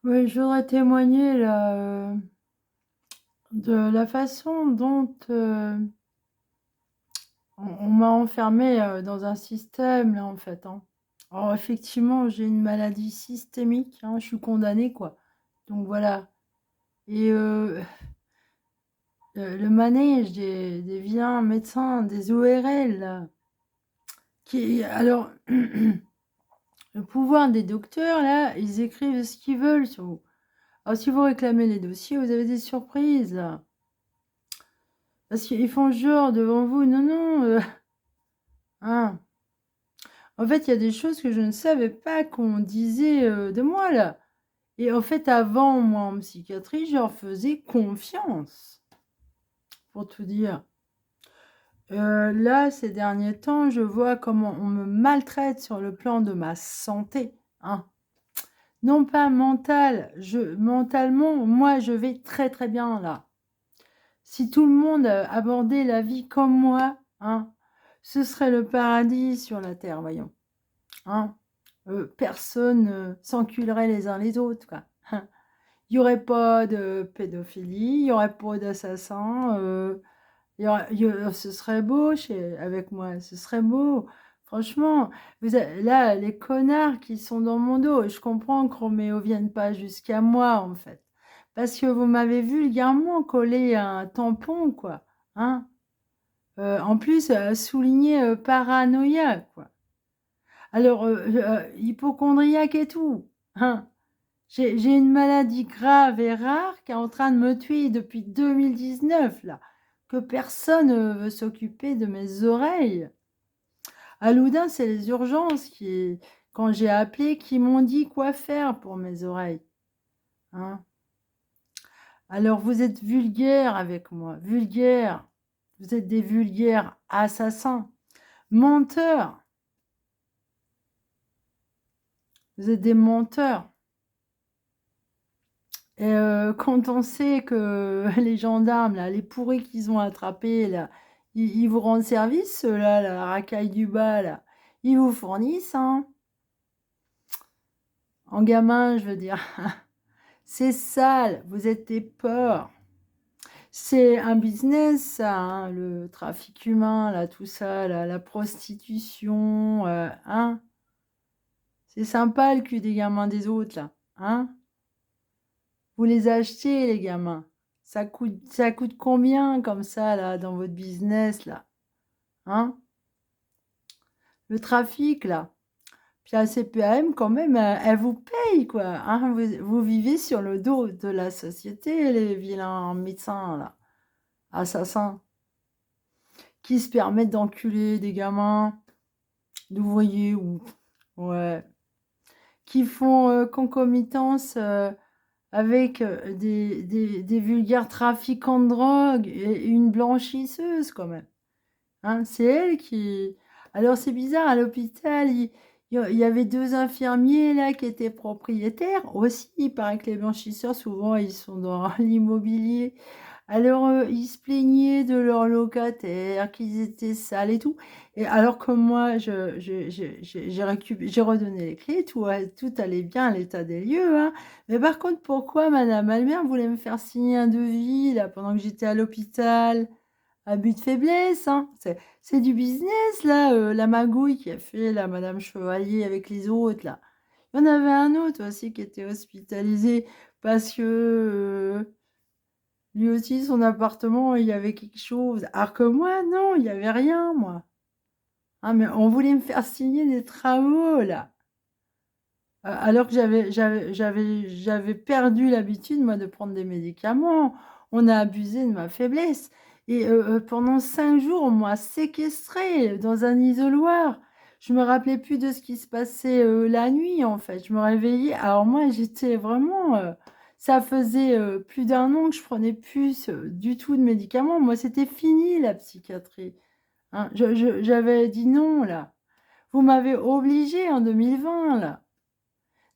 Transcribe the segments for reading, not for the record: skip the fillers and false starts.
Oui, je voudrais témoigner là, de la façon dont, on m'a enfermée, dans un système là, en fait, hein. Alors effectivement, j'ai une maladie systémique, hein, je suis condamnée, quoi. Donc voilà et le manège des vilains médecins, des ORL là, qui alors le pouvoir des docteurs là, ils écrivent ce qu'ils veulent sur vous. Alors si vous réclamez les dossiers, vous avez des surprises là. Parce qu'ils font genre devant vous: «Non, non, hein». En fait, il y a des choses que je ne savais pas qu'on disait, de moi là et en fait, avant, moi, en psychiatrie, je leur faisais confiance, pour tout dire. Là, ces derniers temps, je vois comment on me maltraite sur le plan de ma santé, hein. Non pas mentale, mentalement, moi, je vais très, très bien là. Si tout le monde, abordait la vie comme moi, hein, ce serait le paradis sur la terre, voyons, hein. Personne, s'enculerait les uns les autres, quoi. Il y aurait pas de pédophilie, il y aurait pas d'assassins, ce serait beau chez avec moi, ce serait beau. Franchement, vous a là, les connards qui sont dans mon dos, je comprends que Roméo vienne pas jusqu'à moi, en fait, parce que vous m'avez vulgairement collé un tampon, quoi, hein. En plus, souligné, paranoïa, quoi. Alors, hypocondriaque et tout, hein. J'ai une maladie grave et rare qui est en train de me tuer depuis 2019 là, que personne, veut s'occuper de mes oreilles. À Loudun, c'est les urgences qui quand j'ai appelé, qui m'ont dit quoi faire pour mes oreilles, hein. Alors vous êtes vulgaires avec moi, vulgaires. Vous êtes des vulgaires assassins, menteurs. Vous êtes des menteurs. Et quand on sait que les gendarmes là, les pourris qu'ils ont attrapés là, ils vous rendent service ceux-là, la racaille du bas là. Ils vous fournissent, hein. En gamin, je veux dire. C'est sale, vous êtes des porcs. C'est un business ça, hein, le trafic humain là, tout ça là, la prostitution, hein. C'est sympa le cul des gamins des autres là, hein. Vous les achetez les gamins. Ça coûte combien comme ça là dans votre business là? Hein? Le trafic là. Puis la CPAM quand même, elle vous paye quoi, hein? Vous vivez sur le dos de la société, les vilains médecins là, assassins, qui se permettent d'enculer des gamins, d'ouvriers ou ouais, qui font, concomitance, avec, des vulgaires trafiquants de drogue et une blanchisseuse quand même, hein. C'est elle qui alors c'est bizarre à l'hôpital, il y avait 2 infirmiers là qui étaient propriétaires aussi. Il paraît que les blanchisseurs souvent ils sont dans l'immobilier. Alors, ils se plaignaient de leurs locataires, qu'ils étaient sales et tout et alors que moi j'ai redonné les clés, tout allait bien à l'état des lieux, hein. Mais par contre, pourquoi madame Albert voulait me faire signer un devis là, pendant que j'étais à l'hôpital? Abus de faiblesse, hein. C'est du business là, la magouille qui a fait là madame Chevalier avec les autres là. Il y en avait un autre aussi qui était hospitalisé parce que, lui aussi, son appartement, il y avait quelque chose. Alors que moi, non, il y avait rien, moi. Ah, mais on voulait me faire signer des travaux, là. Alors que j'avais perdu l'habitude, moi, de prendre des médicaments. On a abusé de ma faiblesse. Et pendant 5 jours, on m'a séquestrée dans un isoloir. Je me rappelais plus de ce qui se passait la nuit, en fait. Je me réveillais. Alors moi, j'étais vraiment. Ça faisait plus d'un an que je prenais plus du tout de médicaments. Moi, c'était fini la psychiatrie, hein. J'avais dit non, là. Vous m'avez obligée en 2020, là.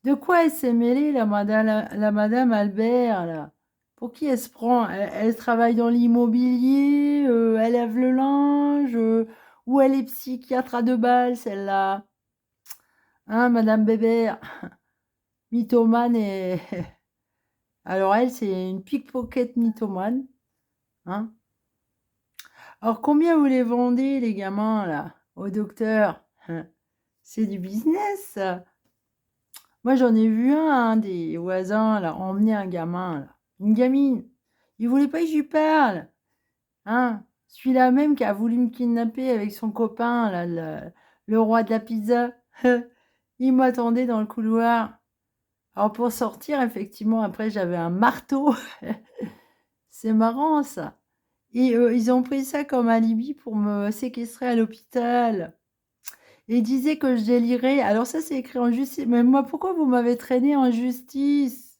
De quoi elle s'est mêlée, la madame Albert, là? Pour qui elle se prend? Elle travaille dans l'immobilier, elle lave le linge, ou elle est psychiatre à 2 balles, celle-là? Hein, madame Bébert? Mythomane et Alors elle, c'est une pickpocket mythomane, hein. Alors combien vous les vendez les gamins là, au docteur? Hein, c'est du business ça. Moi j'en ai vu un des voisins là, emmener un gamin là, une gamine. Il voulait pas que je lui parle, hein. Celui-là même qui a voulu me kidnapper avec son copain là, le roi de la pizza. Il m'attendait dans le couloir. Alors pour sortir, effectivement, après j'avais un marteau. C'est marrant ça. Et ils ont pris ça comme alibi pour me séquestrer à l'hôpital. Et ils disaient que je délirais. Alors ça, c'est écrit en justice. Mais moi, pourquoi vous m'avez traîné en justice?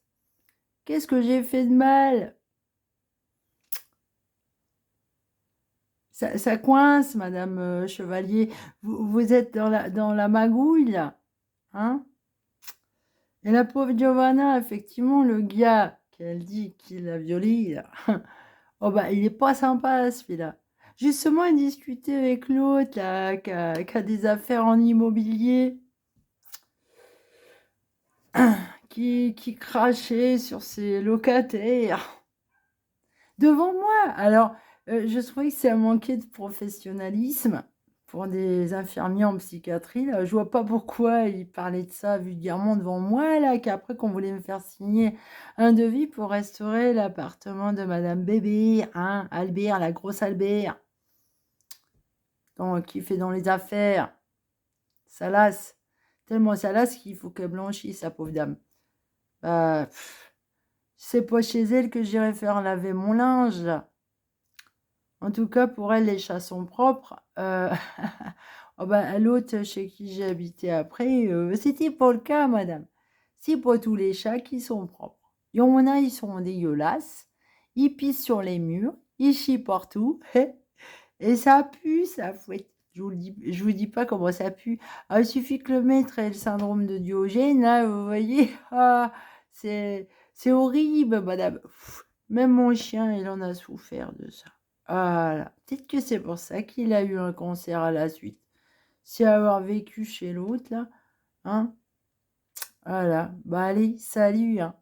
Qu'est-ce que j'ai fait de mal? Ça coince, madame Chevalier. Vous êtes dans la magouille, là. Hein? Et la pauvre Giovanna, effectivement, le gars qu'elle dit qu'il l'a violée, là. Oh bah, il est pas sympa, celui-là. Justement, il discutait avec l'autre, là, qui a des affaires en immobilier, qui crachait sur ses locataires devant moi. Alors, je trouvais que ça manquait de professionnalisme pour des infirmiers en psychiatrie, là. Je vois pas pourquoi il parlait de ça vulgairement devant moi, là, qu'après qu'on voulait me faire signer un devis pour restaurer l'appartement de madame Bébé, hein, Albert, la grosse Albert. Qui fait dans les affaires. Ça lasse. Tellement ça lasse qu'il faut qu'elle blanchisse, sa pauvre dame. Bah, c'est pas chez elle que j'irai faire laver mon linge, là. En tout cas, pour elle, les chats sont propres. Oh bah, l'autre chez qui j'ai habité après, c'était pas le cas, madame. C'est pas tous les chats qui sont propres. Il y en a, ils sont dégueulasses. Ils pissent sur les murs. Ils chient partout. Et ça pue, ça fouette. Je vous dis pas comment ça pue. Ah, il suffit que le maître ait le syndrome de Diogène, là, vous voyez. Ah, c'est horrible, madame. Même mon chien, il en a souffert de ça. Voilà. Peut-être que c'est pour ça qu'il a eu un cancer à la suite. C'est avoir vécu chez l'autre, là. Hein? Voilà. Bah allez, salut, hein.